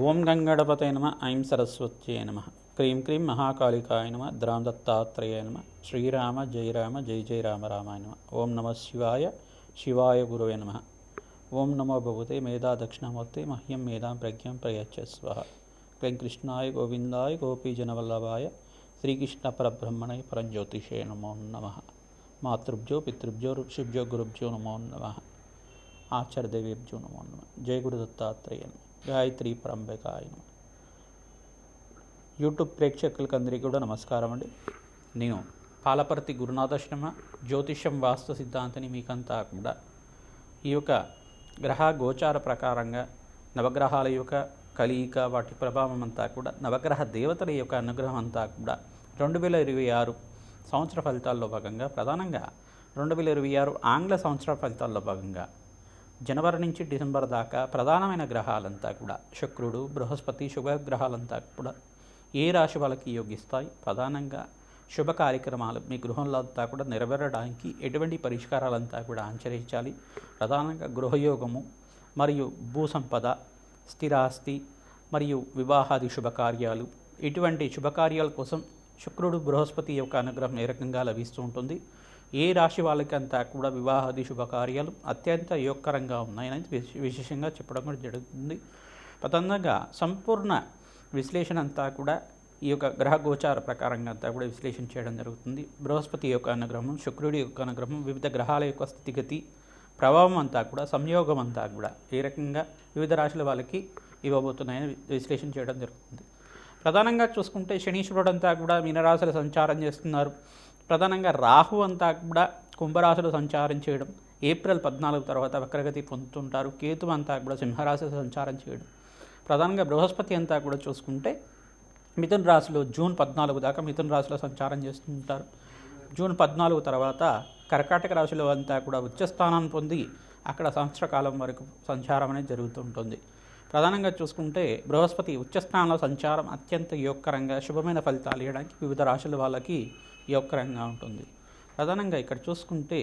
ఓం గంగణపతయ నమ ఐం సరస్వత్యై నమ క్రీం క్రీం మహాకాళికాయ నమ ద్రాం దత్తాత్రేయ నమ శ్రీరామ జయ రామ జయ జయ రామ రామాయ నమ ఓం నమ శివాయ శివాయ గురవే నమ ఓం నమో భగవతే మేధా దక్షిణామూర్తే మహ్యం మేధాం ప్రజ్ఞాం ప్రయచ్చస్వ క్లీం కృష్ణాయ గోవిందాయ గోపీజనవల్లభాయ శ్రీకృష్ణ పరబ్రహ్మణే పరంజ్యోతిషే నమో నమ మాతృభ్యో పితృభ్యో ఋషిభ్యో గురుభ్యో నమో నమ ఆచార్యదేవేభ్యో నమో నమ జయ గురు దత్తాత్రేయ నమ గాయత్రి పరంబకాయ నమ. యూట్యూబ్ ప్రేక్షకులకు అందరికీ కూడా నమస్కారం అండి. నేను పాలపర్తి గురునాథాశ్రమ జ్యోతిష్యం వాస్తు సిద్ధాంతిని మీకంతా కూడా ఈ యొక్క గ్రహ గోచార ప్రకారంగా నవగ్రహాల యొక్క కలియిక వాటి ప్రభావం అంతా కూడా నవగ్రహ దేవతల యొక్క అనుగ్రహం అంతా కూడా 2026 సంవత్సర ఫలితాల్లో భాగంగా ప్రధానంగా 2026 ఆంగ్ల సంవత్సర ఫలితాల్లో భాగంగా జనవరి నుంచి డిసెంబర్ దాకా ప్రధానమైన గ్రహాలంతా కూడా శుక్రుడు బృహస్పతి శుభగ్రహాలంతా కూడా ఏ రాశి వాళ్ళకి యోగిస్తాయి, ప్రధానంగా శుభ కార్యక్రమాలు మీ గృహంలో అంతా కూడా నెరవేరడానికి ఎటువంటి పరిష్కారాలంతా కూడా ఆచరించాలి. ప్రధానంగా గృహయోగము మరియు భూసంపద, స్థిరాస్తి మరియు వివాహాది శుభకార్యాలు, ఇటువంటి శుభకార్యాల కోసం శుక్రుడు బృహస్పతి యొక్క అనుగ్రహం ఏ రకంగా లభిస్తూ ఉంటుంది, ఏ రాశి వాళ్ళకంతా కూడా వివాహాది శుభకార్యాలు అత్యంత యోగకరంగా ఉన్నాయని విశేషంగా చెప్పడం కూడా జరుగుతుంది. ప్రధానంగా సంపూర్ణ విశ్లేషణ అంతా కూడా ఈ యొక్క గ్రహ గోచార ప్రకారంగా అంతా కూడా విశ్లేషణ చేయడం జరుగుతుంది. బృహస్పతి యొక్క అనుగ్రహం, శుక్రుడి యొక్క అనుగ్రహం, వివిధ గ్రహాల యొక్క స్థితిగతి ప్రభావం అంతా కూడా సంయోగం అంతా కూడా ఏ రకంగా వివిధ రాశుల వాళ్ళకి ఇవ్వబోతున్నాయని విశ్లేషణ చేయడం జరుగుతుంది. ప్రధానంగా చూసుకుంటే శనీశ్వరుడు అంతా కూడా మీనరాశులు సంచారం చేస్తున్నారు. ప్రధానంగా రాహు అంతా కూడా కుంభరాశిలో సంచారం చేయడం, ఏప్రిల్ 14 తర్వాత వక్రగతి పొందుతుంటారు. కేతు అంతా కూడా సింహరాశిలో సంచారం చేయడం, ప్రధానంగా బృహస్పతి అంతా కూడా చూసుకుంటే మిథున రాశిలో జూన్ 14 దాకా మిథున రాశిలో సంచారం చేస్తుంటారు. జూన్ 14 తర్వాత కర్కాటక రాశిలో అంతా కూడా ఉచ్చస్థానాన్ని పొంది అక్కడ సంవత్సర కాలం వరకు సంచారం అనేది జరుగుతుంటుంది. ప్రధానంగా చూసుకుంటే బృహస్పతి ఉచ్చస్థానంలో సంచారం అత్యంత యోగకరంగా శుభమైన ఫలితాలు ఇవ్వడానికి వివిధ రాశుల వాళ్ళకి యోగకరంగా ఉంటుంది. ప్రధానంగా ఇక్కడ చూసుకుంటే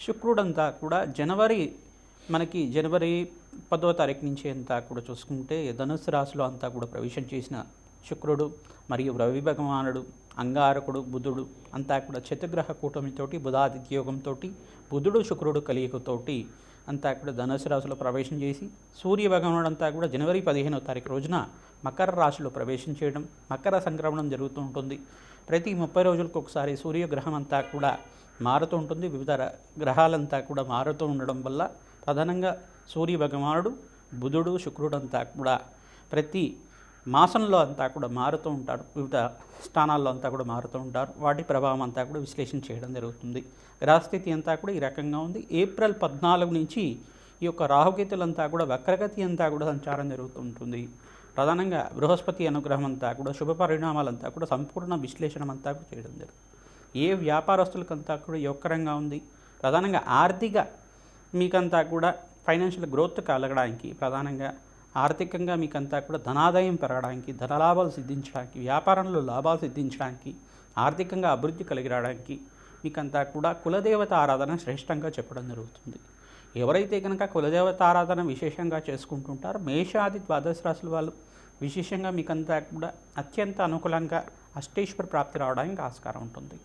శుక్రుడంతా కూడా జనవరి 10వ తారీఖు నుంచి అంతా కూడా చూసుకుంటే ధనుస్సు రాశిలో అంతా కూడా ప్రవేశం చేసిన శుక్రుడు మరియు రవి భగవానుడు, అంగారకుడు, బుధుడు అంతా కూడా చతుర్గ్రహ కూటమితోటి బుధాదిత్య యోగంతో బుధుడు శుక్రుడు కలియుగతోటి అంతా కూడా ధనుసు రాశిలో ప్రవేశం చేసి సూర్య భగవానుడు అంతా కూడా జనవరి 15వ తారీఖు రోజున మకర రాశిలో ప్రవేశం చేయడం, మకర సంక్రమణం జరుగుతూ ఉంటుంది. ప్రతి 30 రోజులకు ఒకసారి సూర్యగ్రహం అంతా కూడా మారుతూ ఉంటుంది. వివిధ గ్రహాలంతా కూడా మారుతూ ఉండడం వల్ల ప్రధానంగా సూర్య భగవానుడు, బుధుడు, శుక్రుడు అంతా కూడా ప్రతి మాసంలో అంతా కూడా మారుతూ ఉంటారు. వివిధ స్థానాల్లో అంతా కూడా మారుతూ ఉంటారు. వాటి ప్రభావం అంతా కూడా విశ్లేషణ చేయడం జరుగుతుంది. గ్రహస్థితి అంతా కూడా ఈ రకంగా ఉంది. ఏప్రిల్ 14 నుంచి ఈ యొక్క రాహుకేతులంతా కూడా వక్రగతి అంతా కూడా సంచారం జరుగుతూ ఉంటుంది. ప్రధానంగా బృహస్పతి అనుగ్రహం అంతా కూడా శుభ పరిణామాలంతా కూడా సంపూర్ణ విశ్లేషణ అంతా కూడా చేయడం జరుగుతుంది. ఏ వ్యాపారస్తులకంతా కూడా యోగకరంగా ఉంది. ప్రధానంగా ఆర్థిక మీకంతా కూడా ఫైనాన్షియల్ గ్రోత్ కలగడానికి, ప్రధానంగా ఆర్థికంగా మీకంతా కూడా ధనాదాయం పెరగడానికి, ధనలాభాలు సిద్ధించడానికి, వ్యాపారంలో లాభాలు సిద్ధించడానికి, ఆర్థికంగా అభివృద్ధి కలిగి రావడానికి మీకంతా కూడా కులదేవత ఆరాధన శ్రేష్టంగా చెప్పడం జరుగుతుంది. ఎవరైతే కనుక కులదేవత ఆరాధన విశేషంగా చేసుకుంటుంటారో మేషాది ద్వాదశ రాశుల వాళ్ళు విశేషంగా మీకంతా కూడా అత్యంత అనుకూలంగా అష్టేశ్వర ప్రాప్తి రావడానికి ఆస్కారం ఉంటుంది.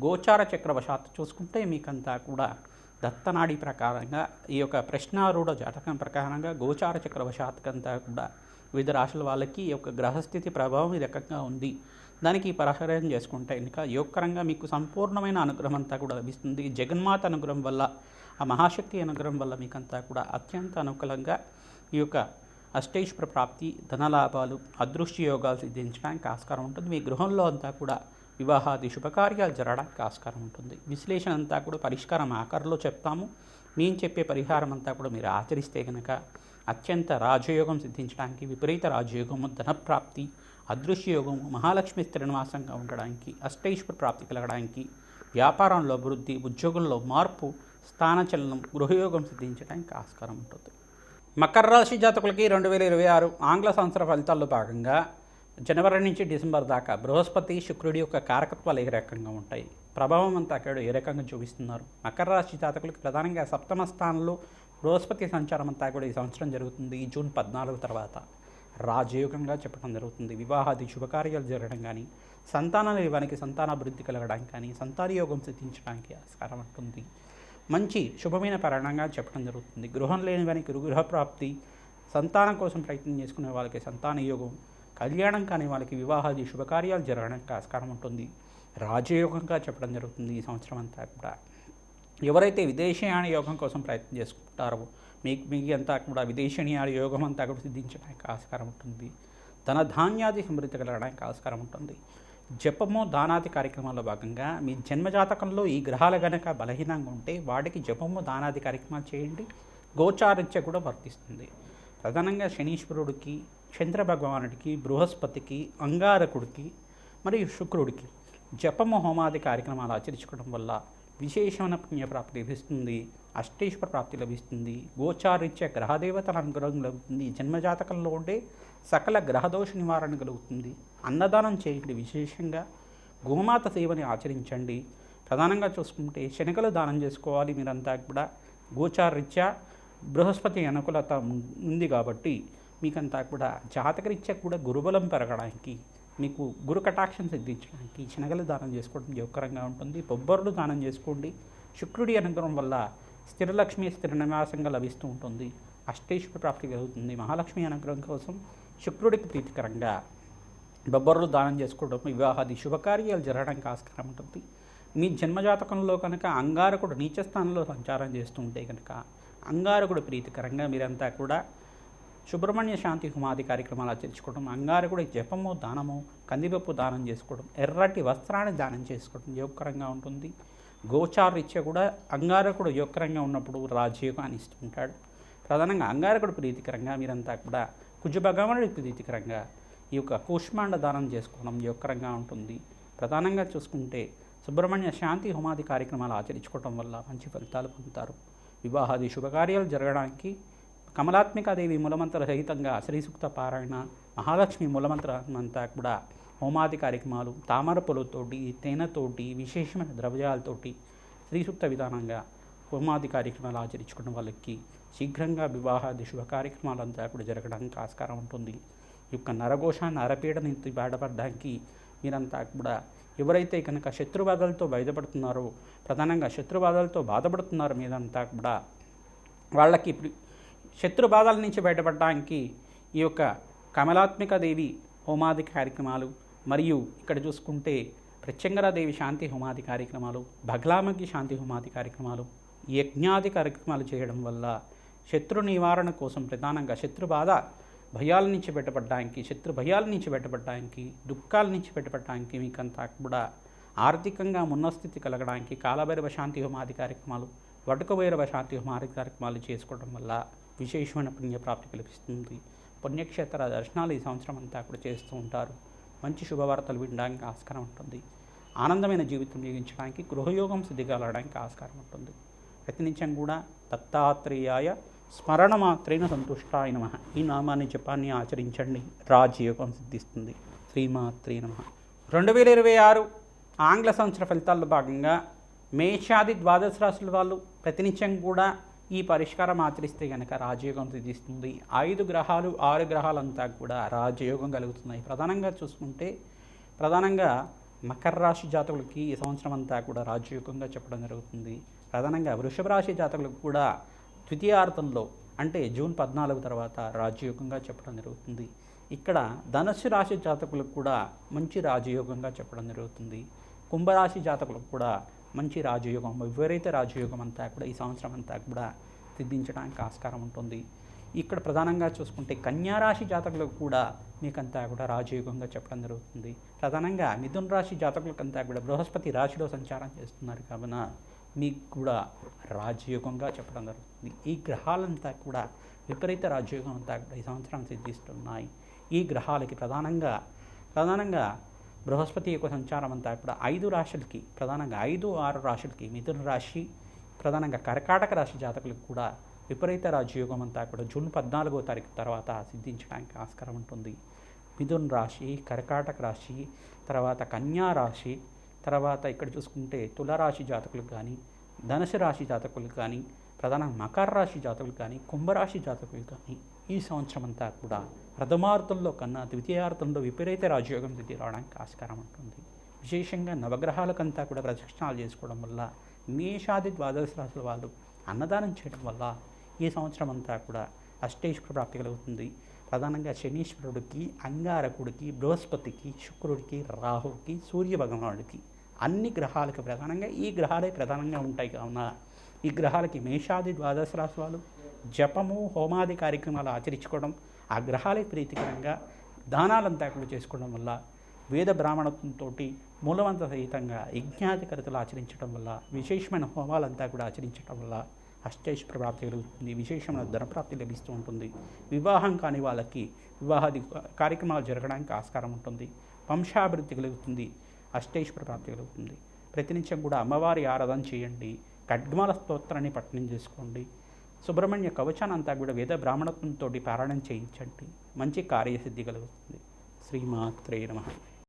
గోచార చక్రవశాత్తు చూసుకుంటే మీకంతా కూడా దత్తనాడి ప్రకారంగా ఈ యొక్క ప్రశ్నారూఢ జాతకం ప్రకారంగా గోచార చక్రవశాత్కంతా కూడా వివిధ రాశుల వాళ్ళకి ఈ యొక్క గ్రహస్థితి ప్రభావం ఈ రకంగా ఉంది. దానికి పరిహారం చేసుకుంటే ఇంకా యోగకరంగా మీకు సంపూర్ణమైన అనుగ్రహం అంతా కూడా లభిస్తుంది. జగన్మాత అనుగ్రహం వల్ల, ఆ మహాశక్తి అనుగ్రహం వల్ల మీకంతా కూడా అత్యంత అనుకూలంగా ఈ యొక్క అష్టైశ్వర ప్రాప్తి, ధనలాభాలు, అదృష్టి యోగాలు సిద్ధించడానికి ఆస్కారం ఉంటుంది. మీ గృహంలో అంతా కూడా వివాహాది శుభకార్యాలు జరగడానికి ఆస్కారం ఉంటుంది. విశ్లేషణ అంతా కూడా పరిష్కారం ఆకారంలో చెప్తాము. మేము చెప్పే పరిహారం అంతా కూడా మీరు ఆచరిస్తే కనుక అత్యంత రాజయోగం సిద్ధించడానికి, విపరీత రాజయోగము, ధనప్రాప్తి, అదృశ్యయోగము, మహాలక్ష్మి స్థిరనివాసంగా ఉండడానికి, అష్టైశ్వర ప్రాప్తి కలగడానికి, వ్యాపారంలో అభివృద్ధి, ఉద్యోగంలో మార్పు, స్థానచలనం, గృహయోగం సిద్ధించడానికి ఆస్కారం ఉంటుంది. మకర రాశి జాతకులకి 2026 ఆంగ్ల సంవత్సర ఫలితాల్లో భాగంగా జనవరి నుంచి డిసెంబర్ దాకా బృహస్పతి శుక్రుడి యొక్క కారకత్వాలు ఏ రకంగా ఉంటాయి, ప్రభావం అంతా అక్కడ ఏ రకంగా చూపిస్తున్నారు. మకర రాశి జాతకులకి ప్రధానంగా 7వ స్థానంలో బృహస్పతి సంచారం అంతా కూడా ఈ సంవత్సరం జరుగుతుంది. జూన్ 14 తర్వాత రాజయోగంగా చెప్పడం జరుగుతుంది. వివాహాది శుభకార్యాలు జరగడం కానీ, సంతానం ఇవ్వడానికి, సంతానాభివృద్ధి కలగడానికి కానీ, సంతానయోగం సిద్ధించడానికి ఆస్కారం ఉంటుంది. మంచి శుభమైన పరిణామంగా చెప్పడం జరుగుతుంది. గృహం లేని వారికి గృహప్రాప్తి, సంతానం కోసం ప్రయత్నం చేసుకునే వాళ్ళకి సంతానయోగం, కళ్యాణం కాని వాళ్ళకి వివాహాది శుభకార్యాలు జరగడానికి ఆస్కారం ఉంటుంది. రాజయోగంగా చెప్పడం జరుగుతుంది ఈ సంవత్సరం అంతా కూడా. ఎవరైతే విదేశీయాన యోగం కోసం ప్రయత్నం చేసుకుంటారో మీకు అంతా కూడా విదేశీయాన యోగం అంతా కూడా సిద్ధించడానికి ఆస్కారం ఉంటుంది. ధన ధాన్యాది సమృద్ధి కలగడానికి ఆస్కారం ఉంటుంది. జపము దానాది కార్యక్రమాల్లో భాగంగా మీ జన్మజాతకంలో ఈ గ్రహాలు గనక బలహీనంగా ఉంటే వాటికి జపము దానాది కార్యక్రమాలు చేయండి. గోచారీత్య కూడా వర్తిస్తుంది. ప్రధానంగా శనీశ్వరుడికి, చంద్ర భగవానుడికి, బృహస్పతికి, అంగారకుడికి మరియు శుక్రుడికి జపము హోమాది కార్యక్రమాలు ఆచరించుకోవడం వల్ల విశేషమైన పుణ్యప్రాప్తి లభిస్తుంది. అష్టేశ్వర ప్రాప్తి లభిస్తుంది. గోచారీత్య గ్రహదేవతల అనుగ్రహం కలుగుతుంది. జన్మజాతకంలో ఉండే సకల గ్రహదోష నివారణ కలుగుతుంది. అన్నదానం చేయండి. విశేషంగా గోమాత సేవని ఆచరించండి. ప్రధానంగా చూసుకుంటే శనగలు దానం చేసుకోవాలి. మీరంతా కూడా గోచారీత్యా బృహస్పతి అనుకూలత ఉంది కాబట్టి మీకంతా కూడా జాతకరీత్యా కూడా గురుబలం పెరగడానికి, మీకు గురు కటాక్షం సిద్ధించడానికి శనగలు దానం చేసుకోవడం యోగకరంగా ఉంటుంది. బొబ్బర్లు దానం చేసుకోండి. శుక్రుడి అనుగ్రహం వల్ల స్థిరలక్ష్మి స్థిర నివాసంగా లభిస్తూ ఉంటుంది. అష్టేశ్వర ప్రాప్తి కలుగుతుంది. మహాలక్ష్మి అనుగ్రహం కోసం శుక్రుడికి ప్రీతికరంగా బొబ్బర్లు దానం చేసుకోవడం వివాహాది శుభకార్యాలు జరగడానికి ఆస్కారం ఉంటుంది. మీ జన్మజాతకంలో కనుక అంగారకుడు నీచస్థానంలో సంచారం చేస్తుంటే కనుక అంగారకుడు ప్రీతికరంగా మీరంతా కూడా సుబ్రహ్మణ్య శాంతి హోమాది కార్యక్రమాలు ఆచరించుకోవడం, అంగారకుడి జపము దానము, కందిపప్పు దానం చేసుకోవడం, ఎర్రటి వస్త్రాన్ని దానం చేసుకోవడం యోగకరంగా ఉంటుంది. గోచారీత్య కూడా అంగారకుడు యోగకరంగా ఉన్నప్పుడు రాజయోగాన్ని ఇస్తుంటాడు. ప్రధానంగా అంగారకుడు ప్రీతికరంగా మీరంతా కూడా కుజ భగవానుడి ప్రీతికరంగా ఈ యొక్క కూష్మాండ దానం చేసుకోవడం యోగకరంగా ఉంటుంది. ప్రధానంగా చూసుకుంటే సుబ్రహ్మణ్య శాంతి హోమాది కార్యక్రమాలు ఆచరించుకోవడం వల్ల మంచి ఫలితాలు పొందుతారు. వివాహాది శుభకార్యాలు జరగడానికి కమలాత్మికాదేవి మూలమంత్ర సహితంగా శ్రీసూక్త పారాయణ, మహాలక్ష్మి మూలమంత్రంతా కూడా హోమాది కార్యక్రమాలు తామర పూలతోటి, తేనెతోటి, విశేషమైన ద్రవ్యాలతోటి శ్రీసూక్త విధానంగా హోమాది కార్యక్రమాలు ఆచరించుకున్న వాళ్ళకి శీఘ్రంగా వివాహాది శుభ కార్యక్రమాలంతా కూడా జరగడానికి ఆస్కారం ఉంటుంది. ఈ యొక్క నరఘోష నరపీడ నుంచి బయటపడడానికి మీరంతా కూడా ఎవరైతే కనుక శత్రుబాధలతో బయటపడుతున్నారో, ప్రధానంగా శత్రుబాధలతో బాధపడుతున్నారో మీరంతా కూడా వాళ్ళకి శత్రుబాధల నుంచి బయటపడడానికి ఈ యొక్క కమలాత్మిక దేవి హోమాది కార్యక్రమాలు మరియు ఇక్కడ చూసుకుంటే ప్రత్యంగరాదేవి శాంతి హోమాది కార్యక్రమాలు, బగలామకి శాంతి హోమాది కార్యక్రమాలు, యజ్ఞాది కార్యక్రమాలు చేయడం వల్ల శత్రు నివారణ కోసం ప్రధానంగా శత్రుబాధ భయాల నుంచి బయటపడడానికి, శత్రు భయాల నుంచి బయటపడడానికి, దుఃఖాల నుంచి బయటపడడానికి, మీకంతా కూడా ఆర్థికంగా ఉన్నస్థితి కలగడానికి కాలభైరవ శాంతి హోమాది కార్యక్రమాలు, వటుకభైరవ శాంతి హోమాది కార్యక్రమాలు చేసుకోవడం వల్ల విశేషమైన పుణ్యప్రాప్తి కల్పిస్తుంది. పుణ్యక్షేత్ర దర్శనాలు ఈ సంవత్సరం అంతా కూడా చేస్తూ ఉంటారు. మంచి శుభవార్తలు వినడానికి ఆస్కారం ఉంటుంది. ఆనందమైన జీవితం జీవించడానికి, గృహయోగం సిద్ధి కలగడానికి ఆస్కారం ఉంటుంది. ప్రతినిత్యం కూడా దత్తాత్రేయాయ స్మరణ మాత్రేన సంతుష్టాయ నమః ఈ నామాన్ని జపాన్ని ఆచరించండి. రాజయోగం సిద్ధిస్తుంది. శ్రీమాత్రే నమః. 2026 ఆంగ్ల సంవత్సర ఫలితాల్లో భాగంగా మేషాది ద్వాదశ రాశుల వాళ్ళు ప్రతినిత్యం కూడా ఈ పరిష్కారం ఆచరిస్తే కనుక రాజయోగం సిద్ధిస్తుంది. 5 గ్రహాలు 6 గ్రహాలంతా కూడా రాజయోగం కలుగుతున్నాయి. ప్రధానంగా చూసుకుంటే ప్రధానంగా మకర రాశి జాతకులకి ఈ సంవత్సరం అంతా కూడా రాజయోగంగా చెప్పడం జరుగుతుంది. ప్రధానంగా వృషభ రాశి జాతకులకు కూడా ద్వితీయార్థంలో అంటే జూన్ 14 తర్వాత రాజయోగంగా చెప్పడం జరుగుతుంది. ఇక్కడ ధనుస్సు రాశి జాతకులకు కూడా మంచి రాజయోగంగా చెప్పడం జరుగుతుంది. కుంభరాశి జాతకులకు కూడా మంచి రాజయోగం, విపరీత రాజయోగం అంతా కూడా ఈ సంవత్సరం అంతా కూడా సిద్ధించడానికి ఆస్కారం ఉంటుంది. ఇక్కడ ప్రధానంగా చూసుకుంటే కన్యారాశి జాతకులకు కూడా మీకంతా కూడా రాజయోగంగా చెప్పడం జరుగుతుంది. ప్రధానంగా మిథున రాశి జాతకులకంతా కూడా బృహస్పతి రాశిలో సంచారం చేస్తున్నారు కావున మీకు కూడా రాజయోగంగా చెప్పడం జరుగుతుంది. ఈ గ్రహాలంతా కూడా విపరీత రాజయోగం అంతా కూడా ఈ సంవత్సరం సిద్ధిస్తున్నాయి. ఈ గ్రహాలకి ప్రధానంగా బృహస్పతి యొక్క సంచారం అంతా కూడా 5 రాశులకి, ప్రధానంగా 5, 6 రాశులకి, మిథున రాశి, ప్రధానంగా కర్కాటక రాశి జాతకులకు కూడా విపరీత రాజయోగం అంతా కూడా జూన్ 14వ తారీఖు తర్వాత సిద్ధించడానికి ఆస్కారం ఉంటుంది. మిథున రాశి, కర్కాటక రాశి, తర్వాత కన్యా రాశి, తర్వాత ఇక్కడ చూసుకుంటే తులారాశి జాతకులకు కానీ, ధనుసు రాశి జాతకులకు కానీ, ప్రధాన మకర రాశి జాతకులకు కానీ, కుంభరాశి జాతకులకు కానీ ఈ సంవత్సరం అంతా కూడా ప్రథమార్థంలో కన్నా ద్వితీయార్థంలో విపరీత రాజయోగం స్థితి రావడానికి ఆస్కారం ఉంటుంది. విశేషంగా నవగ్రహాలకంతా కూడా ప్రదక్షిణాలు చేసుకోవడం వల్ల, మేషాది ద్వాదశ రాశుల వాళ్ళు అన్నదానం చేయడం వల్ల ఈ సంవత్సరం అంతా కూడా అష్టైశ్వర ప్రాప్తి కలుగుతుంది. ప్రధానంగా శనీశ్వరుడికి, అంగారకుడికి, బృహస్పతికి, శుక్రుడికి, రాహువుకి, సూర్య భగవానుడికి, అన్ని గ్రహాలకు ప్రధానంగా ఈ గ్రహాలే ప్రధానంగా ఉంటాయి. కావున ఈ గ్రహాలకి మేషాది ద్వాదశ రాశి వాళ్ళు జపము, హోమాది కార్యక్రమాలు ఆచరించుకోవడం, ఆ గ్రహాలే ప్రీతికరంగా దానాలంతా కూడా చేసుకోవడం వల్ల, వేద బ్రాహ్మణత్వంతో మూలవంత సహితంగా యజ్ఞాధికరతలు ఆచరించడం వల్ల, విశేషమైన హోమాలంతా కూడా ఆచరించడం వల్ల అష్టైశ్వర ప్రాప్తి కలుగుతుంది. విశేషమైన ధనప్రాప్తి లభిస్తూ ఉంటుంది. వివాహం కాని వాళ్ళకి వివాహాది కార్యక్రమాలు జరగడానికి ఆస్కారం ఉంటుంది. వంశాభివృద్ధి కలుగుతుంది. అష్టైశ్వర ప్రాప్తి కలుగుతుంది. ప్రతినిత్యం కూడా అమ్మవారి ఆరాధన చేయండి. ఖడ్గమాల స్తోత్రాన్ని పఠనం చేసుకోండి. సుబ్రహ్మణ్య కవచాన్ని అంతా కూడా వేద బ్రాహ్మణత్వంతో పారాయణం చేయించండి. మంచి కార్యసిద్ధి కలుగుతుంది. శ్రీమాత్రే నమః.